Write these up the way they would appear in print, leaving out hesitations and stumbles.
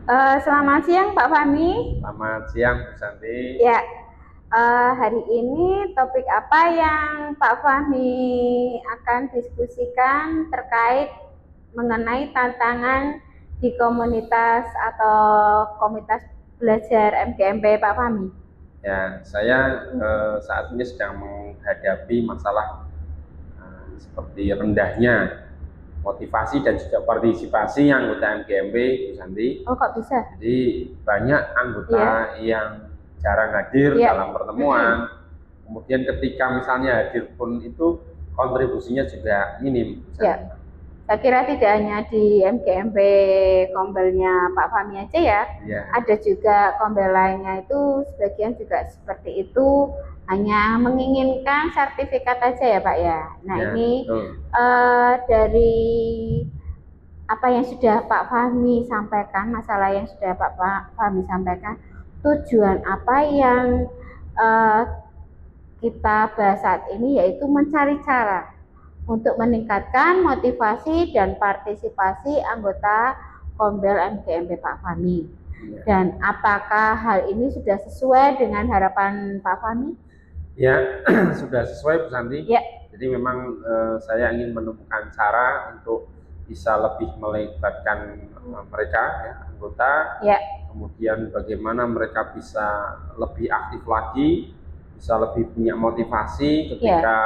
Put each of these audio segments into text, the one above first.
Selamat siang Pak Fahmi. Selamat siang Bu Santi. Ya, hari ini topik apa yang Pak Fahmi akan diskusikan terkait mengenai tantangan di komunitas atau komunitas belajar MGMP Pak Fahmi? Ya, saya saat ini sedang menghadapi masalah seperti rendahnya motivasi dan juga partisipasi anggota MGMP, Bu Santi. Oh, kok bisa? Jadi banyak anggota yang jarang hadir dalam pertemuan. Kemudian ketika misalnya hadir pun itu kontribusinya juga minim, Bu Santi. Saya kira tidak hanya di MGMP Kombelnya Pak Fahmi aja ya. Ada juga Kombel lainnya itu sebagian juga seperti itu, hanya menginginkan sertifikat aja ya Pak ya. Nah ini dari apa yang sudah Pak Fahmi sampaikan, masalah yang sudah Pak Fahmi sampaikan, tujuan apa yang kita bahas saat ini yaitu mencari cara untuk meningkatkan motivasi dan partisipasi anggota Kombel MGMP Pak Fahmi. Dan apakah hal ini sudah sesuai dengan harapan Pak Fahmi? Ya, sudah sesuai Bu Santi. Jadi memang saya ingin menemukan cara untuk bisa lebih melibatkan mereka, anggota. Kemudian bagaimana mereka bisa lebih aktif lagi, bisa lebih punya motivasi ketika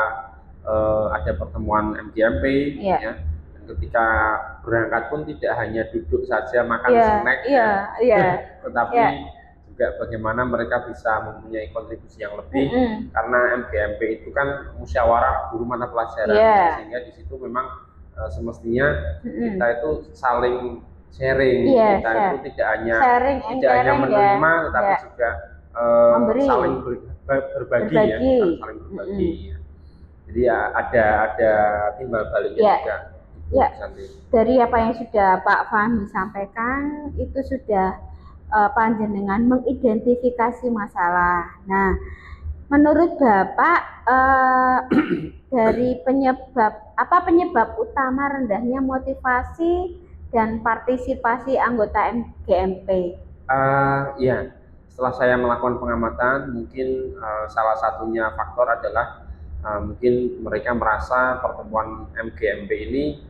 ada pertemuan MGMP, dan ketika berangkat pun tidak hanya duduk saja makan snack, tetapi juga bagaimana mereka bisa mempunyai kontribusi yang lebih, karena MGMP itu kan musyawarah guru mata pelajaran, sehingga di situ memang semestinya kita itu saling sharing, kita itu tidak hanya menerima, tetapi juga saling berbagi. Saling berbagi. Jadi ada timbal baliknya juga. Dari apa yang sudah Pak Fahmi sampaikan itu sudah panjenengan mengidentifikasi masalah. Nah, menurut Bapak dari penyebab utama rendahnya motivasi dan partisipasi anggota MGMP? Ya, setelah saya melakukan pengamatan, mungkin salah satunya faktor adalah mungkin mereka merasa pertemuan MGMP ini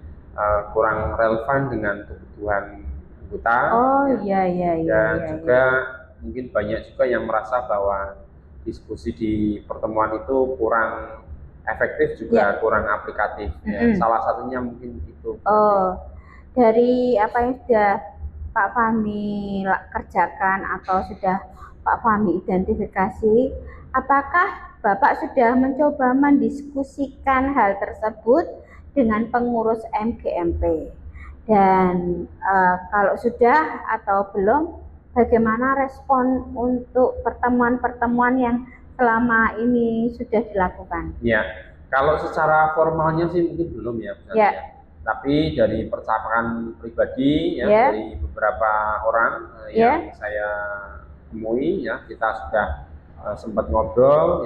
kurang relevan dengan kebutuhan anggota. Dan juga mungkin banyak juga yang merasa bahwa diskusi di pertemuan itu kurang efektif, juga kurang aplikatif. Salah satunya mungkin itu. Dari apa yang sudah Pak Fahmi kerjakan atau sudah Pak Fahmi identifikasi, apakah Bapak sudah mencoba mendiskusikan hal tersebut dengan pengurus MGMP? Dan kalau sudah atau belum, bagaimana respon untuk pertemuan-pertemuan yang selama ini sudah dilakukan? Ya, kalau secara formalnya sih mungkin belum ya, tapi dari percakapan pribadi dari beberapa orang yang saya temui, kita sudah sempat ngobrol,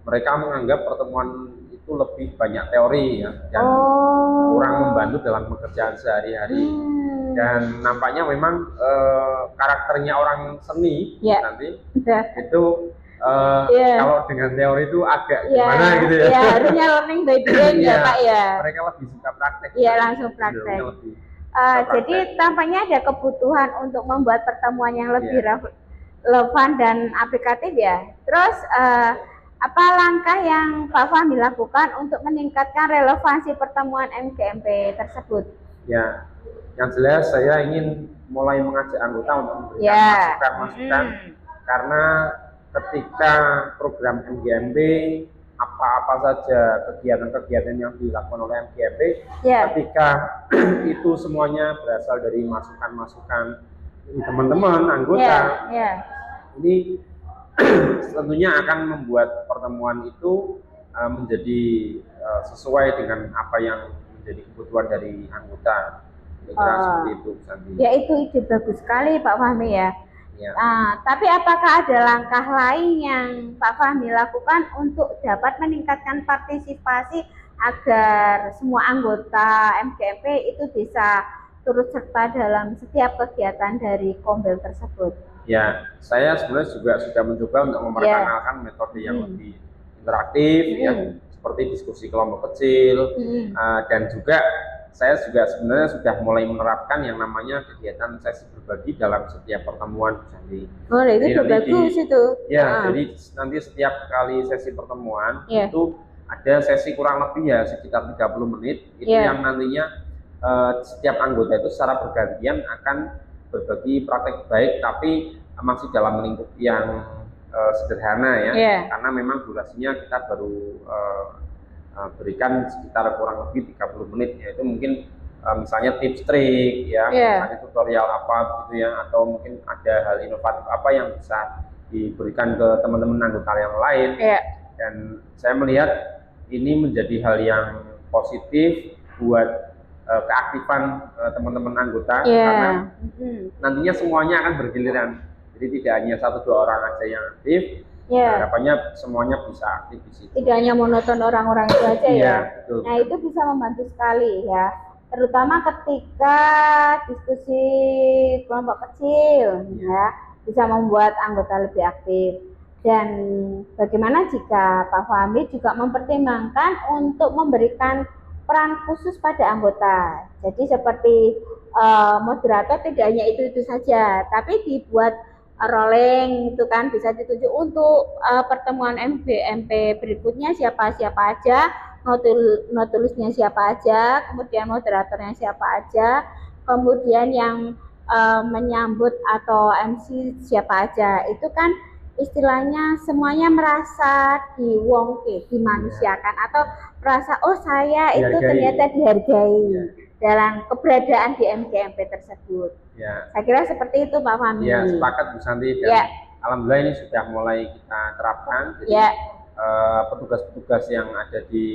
mereka menganggap pertemuan itu lebih banyak teori dan kurang membantu dalam pekerjaan sehari-hari. Dan nampaknya memang karakternya orang seni nanti itu kalau dengan teori itu agak gimana gitu ya. Harusnya learning by doing ya Pak ya. Mereka lebih suka praktek. Langsung praktek. Jadi tampaknya ada kebutuhan untuk membuat pertemuan yang lebih relevan dan aplikatif ya. Terus apa langkah yang Pak Fahmi lakukan untuk meningkatkan relevansi pertemuan MGMP tersebut? Ya, yang jelas saya ingin mulai mengajak anggota untuk memberikan masukan-masukan, karena ketika program MGMP, apa-apa saja kegiatan-kegiatan yang dilakukan oleh MGMP, ketika itu semuanya berasal dari masukan-masukan teman-teman anggota, ini tentunya akan membuat pertemuan itu menjadi sesuai dengan apa yang menjadi kebutuhan dari anggota. Seperti itu, Santi. Ya, itu ide bagus sekali Pak Fahmi ya. Tapi apakah ada langkah lain yang Pak Fahmi lakukan untuk dapat meningkatkan partisipasi agar semua anggota MGMP itu bisa turut serta dalam setiap kegiatan dari Kombel tersebut? Ya, saya sebenarnya juga sudah mencoba untuk memperkenalkan metode yang lebih interaktif, ya, seperti diskusi kelompok kecil, dan juga saya juga sebenarnya sudah mulai menerapkan yang namanya kegiatan sesi berbagi dalam setiap pertemuan, Bu Santi. Boleh, itu bagus itu. Ya, jadi nanti setiap kali sesi pertemuan itu ada sesi kurang lebih ya sekitar 30 menit, itu yang nantinya setiap anggota itu secara bergantian akan berbagi praktek baik, tapi masih dalam lingkup yang sederhana ya, karena memang durasinya kita baru berikan sekitar kurang lebih 30 menit, yaitu mungkin misalnya tips trik ya, misalnya tutorial apa gitu ya, atau mungkin ada hal inovatif apa yang bisa diberikan ke teman-teman anggota yang lain. Dan saya melihat ini menjadi hal yang positif buat keaktifan teman-teman anggota, karena nantinya semuanya akan bergiliran, jadi tidak hanya 1-2 orang aja yang aktif. Harapannya semuanya bisa aktif di situ. Tidak hanya monoton orang-orang itu aja ya. Betul. Nah, itu bisa membantu sekali ya, terutama ketika diskusi kelompok kecil ya, bisa membuat anggota lebih aktif. Dan bagaimana jika Pak Fahmi juga mempertimbangkan untuk memberikan peran khusus pada anggota. Jadi seperti moderator tidak hanya itu saja, tapi dibuat rolling itu kan, bisa ditunjuk untuk pertemuan MGMP berikutnya siapa-siapa aja, notulisnya siapa aja, kemudian moderatornya siapa aja, kemudian yang menyambut atau MC siapa aja. Itu kan istilahnya semuanya merasa dimanusiakan, atau merasa oh saya itu ternyata dihargai dalam keberadaan di MGMP tersebut. Saya kira seperti itu Pak Fahmi. Ya, sepakat Bu Santi, dan alhamdulillah ini sudah mulai kita terapkan. Jadi petugas-petugas yang ada di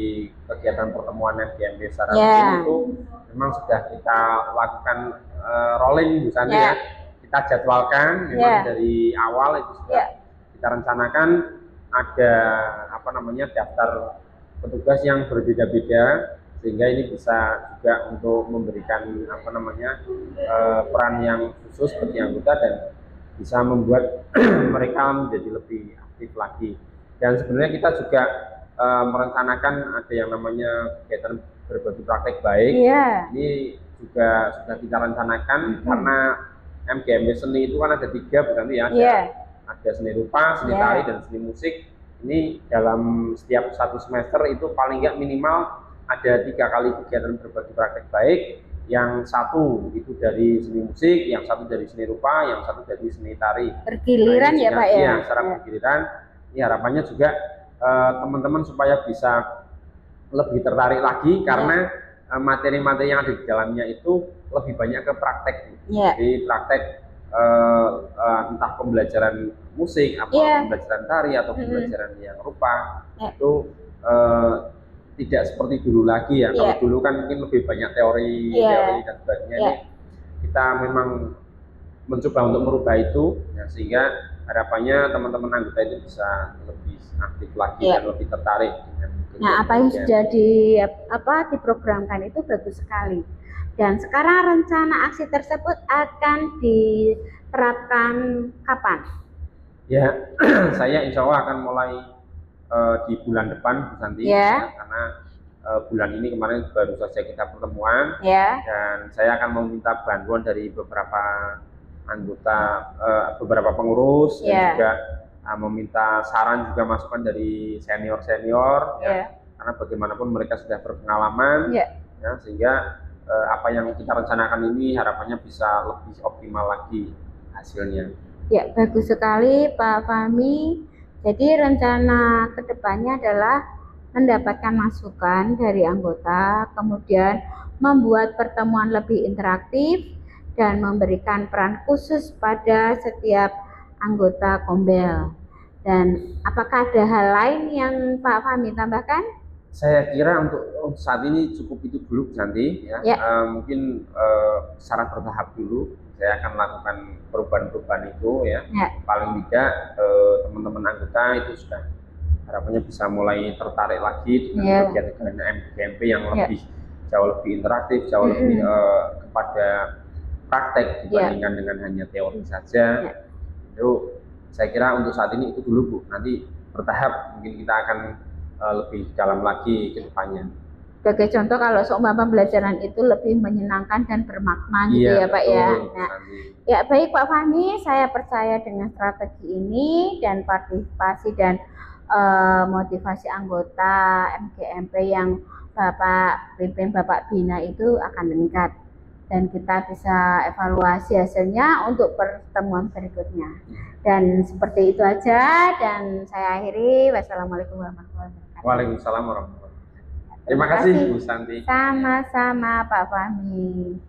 kegiatan pertemuan MGMP secara rutin itu memang sudah kita lakukan rolling Bu Santi ya. Kita jadwalkan memang dari awal itu sudah kita rencanakan, ada daftar petugas yang berbeda-beda, sehingga ini bisa juga untuk memberikan peran yang khusus bagi anggota dan bisa membuat mereka menjadi lebih aktif lagi. Dan sebenarnya kita juga merencanakan ada yang namanya kegiatan berbagi praktek baik. Ini juga sudah kita rencanakan, karena MGMP seni itu kan ada 3 berarti ya, ada seni rupa, seni tari, dan seni musik. Ini dalam setiap 1 semester itu paling nggak minimal ada 3 kali kegiatan berbagi praktek baik, yang 1 itu dari seni musik, yang 1 dari seni rupa, yang 1 dari seni tari. Bergiliran ya Pak ya? Iya, secara bergiliran. Ini harapannya juga teman-teman supaya bisa lebih tertarik lagi, karena materi-materi yang ada di dalamnya itu lebih banyak ke praktek. Jadi praktek entah pembelajaran musik, pembelajaran tari, atau pembelajaran yang rupa, itu tidak seperti dulu lagi ya. Kalau dulu kan mungkin lebih banyak teori dan sebagainya. Ini kita memang mencoba untuk merubah itu, sehingga harapannya teman-teman anggota itu bisa lebih aktif lagi dan lebih tertarik dengan apa yang sudah diprogramkan itu bagus sekali. Dan sekarang rencana aksi tersebut akan diterapkan kapan? Ya, saya insya Allah akan mulai di bulan depan Bu Santi, karena bulan ini kemarin baru saja kita pertemuan, dan saya akan meminta bantuan dari beberapa anggota, beberapa pengurus, dan juga meminta saran juga masukan dari senior-senior, karena bagaimanapun mereka sudah berpengalaman, sehingga apa yang kita rencanakan ini harapannya bisa lebih optimal lagi hasilnya. Ya, bagus sekali Pak Fahmi. Jadi rencana kedepannya adalah mendapatkan masukan dari anggota, kemudian membuat pertemuan lebih interaktif, dan memberikan peran khusus pada setiap anggota Kombel. Dan apakah ada hal lain yang Pak Fahmi tambahkan? Saya kira untuk saat ini cukup itu dulu nanti ya. Mungkin secara bertahap dulu saya akan melakukan perubahan-perubahan itu ya. Paling tidak teman-teman anggota itu sudah harapannya bisa mulai tertarik lagi dengan kegiatan MGMP yang lebih jauh lebih interaktif, jauh lebih kepada praktek dibandingkan dengan hanya teori saja. Itu saya kira untuk saat ini itu dulu Bu. Nanti bertahap mungkin kita akan lebih dalam lagi ke depannya. Sebagai contoh kalau seumpama pembelajaran itu lebih menyenangkan dan bermakna gitu ya Pak ya. Nah, ya baik Pak Fahmi, saya percaya dengan strategi ini dan partisipasi dan motivasi anggota MGMP yang Bapak pimpin, Bapak bina itu akan meningkat dan kita bisa evaluasi hasilnya untuk pertemuan berikutnya. Dan seperti itu aja dan saya akhiri. Wassalamualaikum warahmatullahi wabarakatuh. Waalaikumsalam warahmatullahi wabarakatuh. Terima kasih Bu Santi. Sama-sama Pak Fahmi.